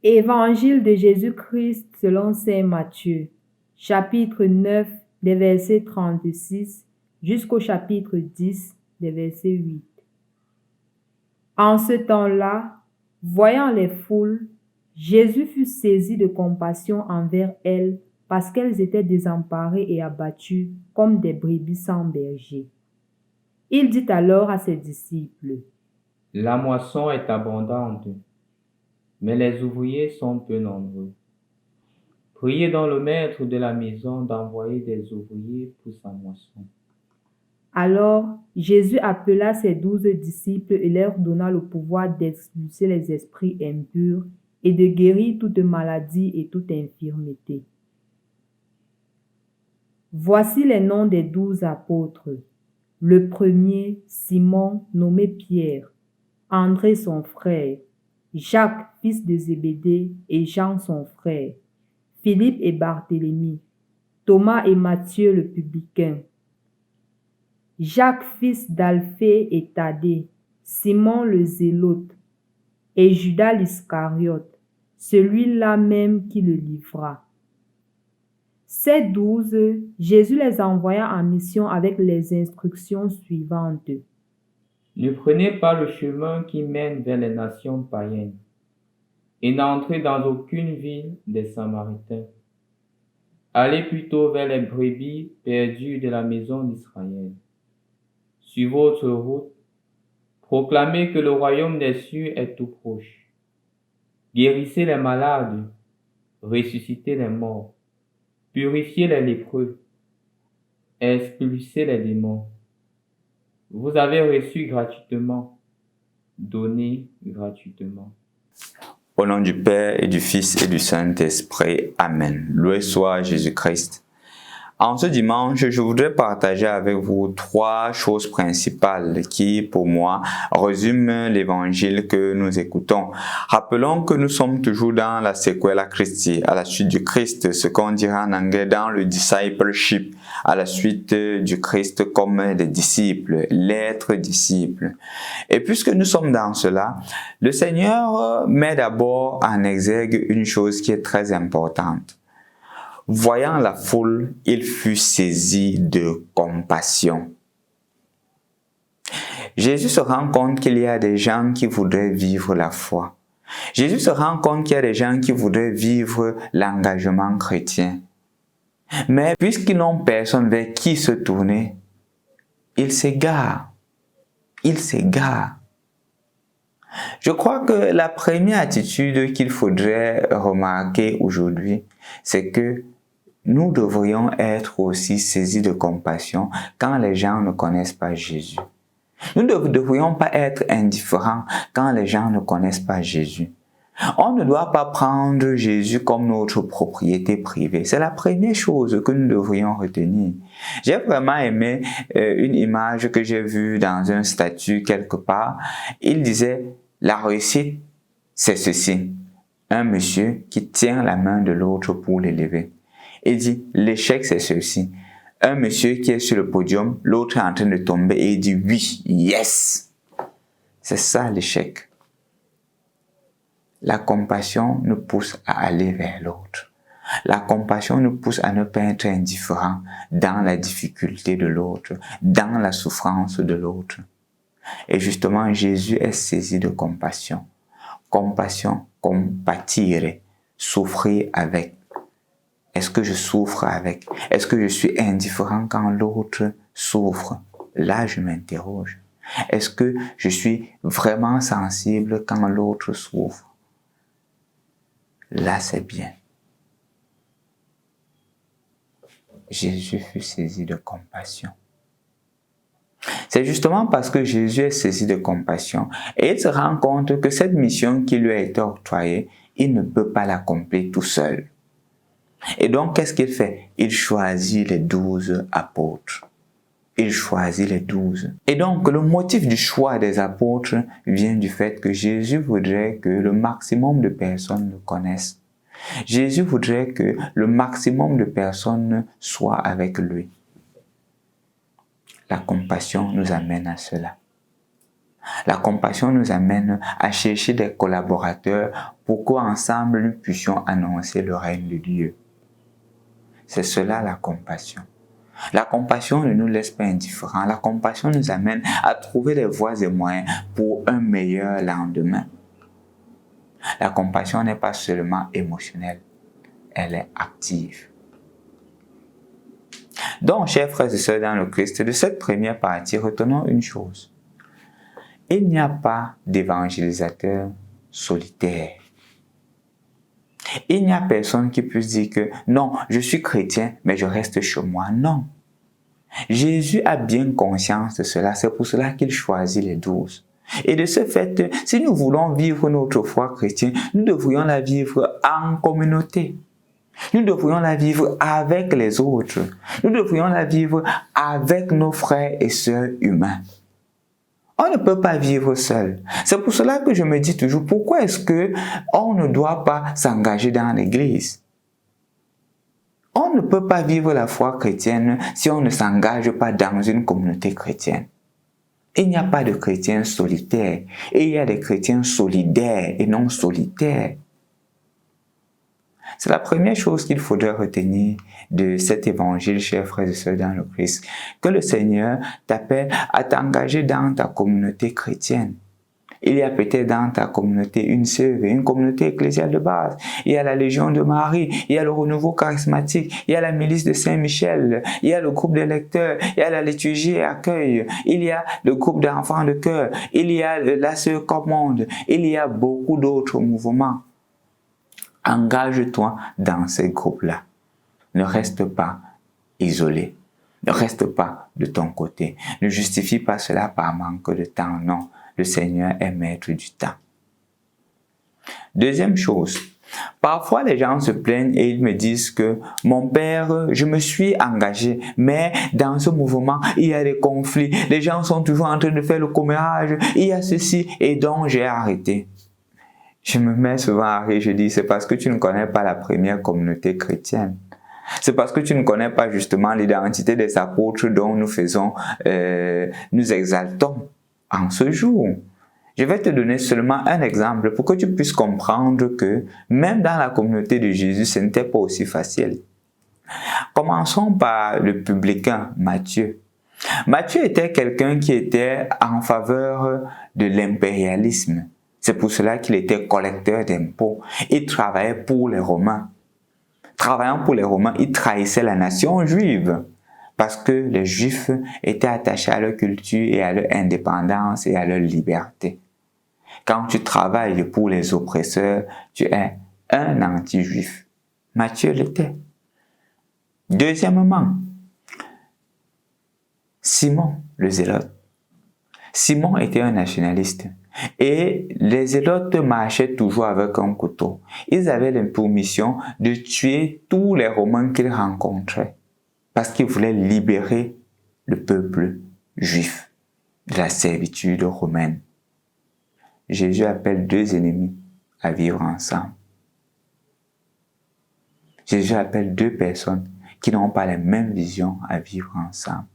Évangile de Jésus-Christ selon saint Matthieu, chapitre 9, des versets 36 jusqu'au chapitre 10, des versets 8. En ce temps-là, voyant les foules, Jésus fut saisi de compassion envers elles parce qu'elles étaient désemparées et abattues comme des brebis sans berger. Il dit alors à ses disciples: La moisson est abondante, mais les ouvriers sont peu nombreux. Priez donc le maître de la maison d'envoyer des ouvriers pour sa moisson. Alors Jésus appela ses 12 disciples et leur donna le pouvoir d'expulser les esprits impurs et de guérir toute maladie et toute infirmité. Voici les noms des 12 apôtres. Le premier, Simon, nommé Pierre, André son frère, Jacques, fils de Zébédée, et Jean son frère, Philippe et Barthélemy, Thomas et Matthieu le publicain, Jacques, fils d'Alphée et Thaddée, Simon le zélote, et Judas l'Iscariote, celui-là même qui le livra. Ces 12, Jésus les envoya en mission avec les instructions suivantes. Ne prenez pas le chemin qui mène vers les nations païennes, et n'entrez dans aucune ville des Samaritains. Allez plutôt vers les brebis perdues de la maison d'Israël. Sur votre route, proclamez que le royaume des cieux est tout proche. Guérissez les malades, ressuscitez les morts, purifiez les lépreux, expulsez les démons. Vous avez reçu gratuitement, donnez gratuitement. Au nom du Père et du Fils et du Saint-Esprit. Amen. Loué soit Jésus-Christ. En ce dimanche, je voudrais partager avec vous 3 choses principales qui, pour moi, résument l'évangile que nous écoutons. Rappelons que nous sommes toujours dans la sequela Christi, à la suite du Christ, ce qu'on dirait en anglais dans le discipleship, à la suite du Christ comme des disciples, l'être disciple. Et puisque nous sommes dans cela, le Seigneur met d'abord en exergue une chose qui est très importante. Voyant la foule, il fut saisi de compassion. Jésus se rend compte qu'il y a des gens qui voudraient vivre la foi. Jésus se rend compte qu'il y a des gens qui voudraient vivre l'engagement chrétien. Mais puisqu'ils n'ont personne vers qui se tourner, ils s'égarent. Ils s'égarent. Je crois que la première attitude qu'il faudrait remarquer aujourd'hui, c'est que nous devrions être aussi saisis de compassion quand les gens ne connaissent pas Jésus. Nous ne devrions pas être indifférents quand les gens ne connaissent pas Jésus. On ne doit pas prendre Jésus comme notre propriété privée. C'est la première chose que nous devrions retenir. J'ai vraiment aimé une image que j'ai vue dans un statut quelque part. Il disait, la réussite, c'est ceci. Un monsieur qui tient la main de l'autre pour l'élever. Il dit, l'échec c'est ceci. Un monsieur qui est sur le podium, l'autre est en train de tomber et il dit oui, yes. C'est ça l'échec. La compassion nous pousse à aller vers l'autre. La compassion nous pousse à ne pas être indifférent dans la difficulté de l'autre, dans la souffrance de l'autre. Et justement, Jésus est saisi de compassion. Compassion, compatir, souffrir avec. Est-ce que je souffre avec? Est-ce que je suis indifférent quand l'autre souffre? Là, je m'interroge. Est-ce que je suis vraiment sensible quand l'autre souffre? Là, c'est bien. Jésus fut saisi de compassion. C'est justement parce que Jésus est saisi de compassion et il se rend compte que cette mission qui lui a été octroyée, il ne peut pas l'accomplir tout seul. Et donc, qu'est-ce qu'il fait? Il choisit les 12 apôtres. Il choisit les 12. Et donc, le motif du choix des apôtres vient du fait que Jésus voudrait que le maximum de personnes le connaissent. Jésus voudrait que le maximum de personnes soient avec lui. La compassion nous amène à cela. La compassion nous amène à chercher des collaborateurs pour qu'ensemble nous puissions annoncer le règne de Dieu. C'est cela la compassion. La compassion ne nous laisse pas indifférents. La compassion nous amène à trouver des voies et moyens pour un meilleur lendemain. La compassion n'est pas seulement émotionnelle, elle est active. Donc, chers frères et sœurs dans le Christ, de cette première partie, retenons une chose. Il n'y a pas d'évangélisateur solitaire. Il n'y a personne qui puisse dire que non, je suis chrétien, mais je reste chez moi. Non. Jésus a bien conscience de cela. C'est pour cela qu'il choisit les 12. Et de ce fait, si nous voulons vivre notre foi chrétienne, nous devrions la vivre en communauté. Nous devrions la vivre avec les autres. Nous devrions la vivre avec nos frères et sœurs humains. On ne peut pas vivre seul. C'est pour cela que je me dis toujours, pourquoi est-ce que on ne doit pas s'engager dans l'église? On ne peut pas vivre la foi chrétienne si on ne s'engage pas dans une communauté chrétienne. Il n'y a pas de chrétiens solitaires, et il y a des chrétiens solidaires et non solitaires. C'est la première chose qu'il faudrait retenir de cet évangile, chers frères et sœurs dans le Christ, que le Seigneur t'appelle à t'engager dans ta communauté chrétienne. Il y a peut-être dans ta communauté une sœur, une communauté ecclésiale de base. Il y a la Légion de Marie, il y a le renouveau charismatique, il y a la milice de Saint-Michel, il y a le groupe des lecteurs, il y a la liturgie et accueil, il y a le groupe d'enfants de cœur, il y a la sœur commande, il y a beaucoup d'autres mouvements. Engage-toi dans ces groupes-là. Ne reste pas isolé. Ne reste pas de ton côté. Ne justifie pas cela par manque de temps. Non, le Seigneur est maître du temps. Deuxième chose, parfois les gens se plaignent et ils me disent que mon père, je me suis engagé, mais dans ce mouvement, il y a des conflits. Les gens sont toujours en train de faire le commérage. Il y a ceci et donc j'ai arrêté. Je me mets souvent à rire, je dis, c'est parce que tu ne connais pas la première communauté chrétienne. C'est parce que tu ne connais pas justement l'identité des apôtres dont nous exaltons en ce jour. Je vais te donner seulement un exemple pour que tu puisses comprendre que même dans la communauté de Jésus, ce n'était pas aussi facile. Commençons par le publicain Matthieu. Matthieu était quelqu'un qui était en faveur de l'impérialisme. C'est pour cela qu'il était collecteur d'impôts. Il travaillait pour les Romains. Travaillant pour les Romains, il trahissait la nation juive parce que les Juifs étaient attachés à leur culture et à leur indépendance et à leur liberté. Quand tu travailles pour les oppresseurs, tu es un anti-juif. Matthieu l'était. Deuxièmement, Simon le zélote. Simon était un nationaliste. Et les zélotes marchaient toujours avec un couteau. Ils avaient la permission de tuer tous les Romains qu'ils rencontraient parce qu'ils voulaient libérer le peuple juif de la servitude romaine. Jésus appelle deux ennemis à vivre ensemble. Jésus appelle deux personnes qui n'ont pas la même vision à vivre ensemble.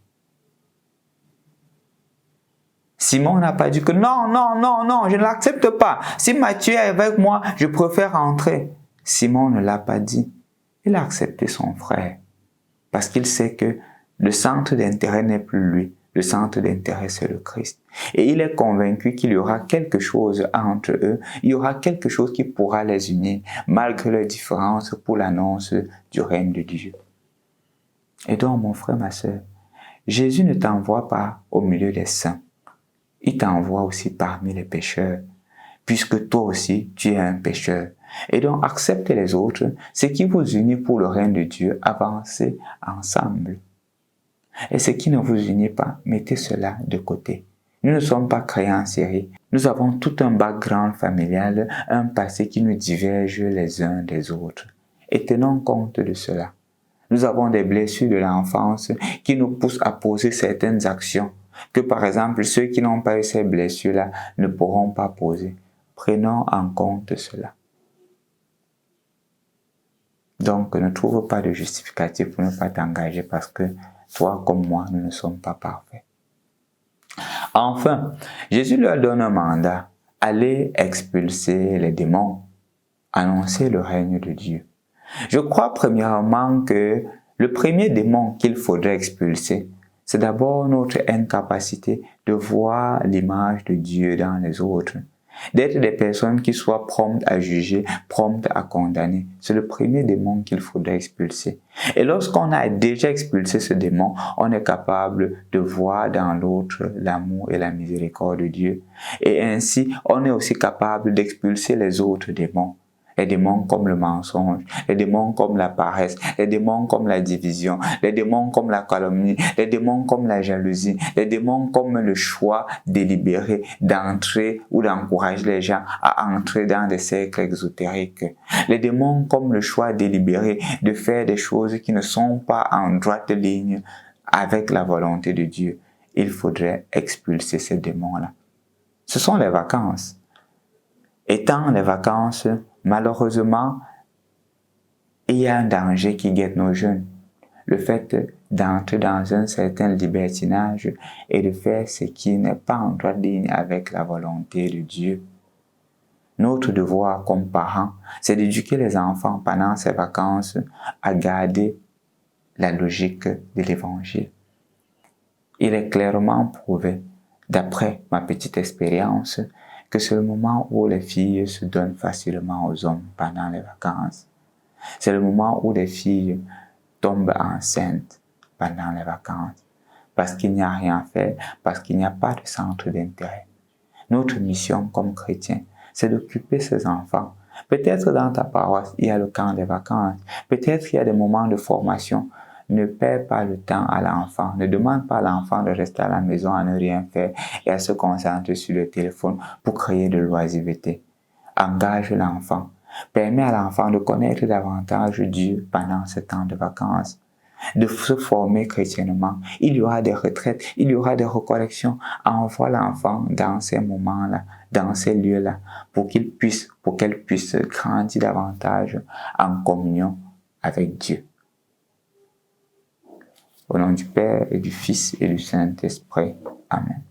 Simon n'a pas dit que non, je ne l'accepte pas. Si Matthieu est avec moi, je préfère rentrer. Simon ne l'a pas dit. Il a accepté son frère parce qu'il sait que le centre d'intérêt n'est plus lui. Le centre d'intérêt, c'est le Christ. Et il est convaincu qu'il y aura quelque chose entre eux. Il y aura quelque chose qui pourra les unir malgré leurs différences pour l'annonce du règne de Dieu. Et donc, mon frère, ma sœur, Jésus ne t'envoie pas au milieu des saints. Il t'envoie aussi parmi les pécheurs, puisque toi aussi, tu es un pécheur. Et donc, acceptez les autres, ce qui vous unit pour le règne de Dieu, avancez ensemble. Et ce qui ne vous unit pas, mettez cela de côté. Nous ne sommes pas créés en série. Nous avons tout un background familial, un passé qui nous diverge les uns des autres. Et tenons compte de cela. Nous avons des blessures de l'enfance qui nous poussent à poser certaines actions que par exemple ceux qui n'ont pas eu ces blessures-là ne pourront pas poser. Prenons en compte cela. Donc ne trouve pas de justificatif pour ne pas t'engager parce que toi comme moi, nous ne sommes pas parfaits. Enfin, Jésus leur donne un mandat. Allez expulser les démons. Annoncer le règne de Dieu. Je crois premièrement que le premier démon qu'il faudrait expulser, c'est d'abord notre incapacité de voir l'image de Dieu dans les autres. D'être des personnes qui soient promptes à juger, promptes à condamner. C'est le premier démon qu'il faudrait expulser. Et lorsqu'on a déjà expulsé ce démon, on est capable de voir dans l'autre l'amour et la miséricorde de Dieu. Et ainsi, on est aussi capable d'expulser les autres démons. Les démons comme le mensonge, les démons comme la paresse, les démons comme la division, les démons comme la calomnie, les démons comme la jalousie, les démons comme le choix délibéré d'entrer ou d'encourager les gens à entrer dans des cercles exotériques. Les démons comme le choix délibéré de faire des choses qui ne sont pas en droite ligne avec la volonté de Dieu. Il faudrait expulser ces démons-là. Ce sont les vacances. Étant les vacances, malheureusement, il y a un danger qui guette nos jeunes. Le fait d'entrer dans un certain libertinage et de faire ce qui n'est pas en droite ligne avec la volonté de Dieu. Notre devoir comme parents, c'est d'éduquer les enfants pendant ces vacances à garder la logique de l'Évangile. Il est clairement prouvé, d'après ma petite expérience, que c'est le moment où les filles se donnent facilement aux hommes pendant les vacances. C'est le moment où les filles tombent enceintes pendant les vacances, parce qu'il n'y a rien fait, parce qu'il n'y a pas de centre d'intérêt. Notre mission comme chrétiens, c'est d'occuper ces enfants. Peut-être dans ta paroisse, il y a le camp des vacances. Peut-être il y a des moments de formation. Ne perds pas le temps à l'enfant. Ne demande pas à l'enfant de rester à la maison à ne rien faire et à se concentrer sur le téléphone pour créer de l'oisiveté. Engage l'enfant. Permets à l'enfant de connaître davantage Dieu pendant ce temps de vacances, de se former chrétiennement. Il y aura des retraites, il y aura des recollections. Envoie l'enfant dans ces moments-là, dans ces lieux-là, pour qu'elle puisse grandir davantage en communion avec Dieu. Au nom du Père et du Fils et du Saint-Esprit. Amen.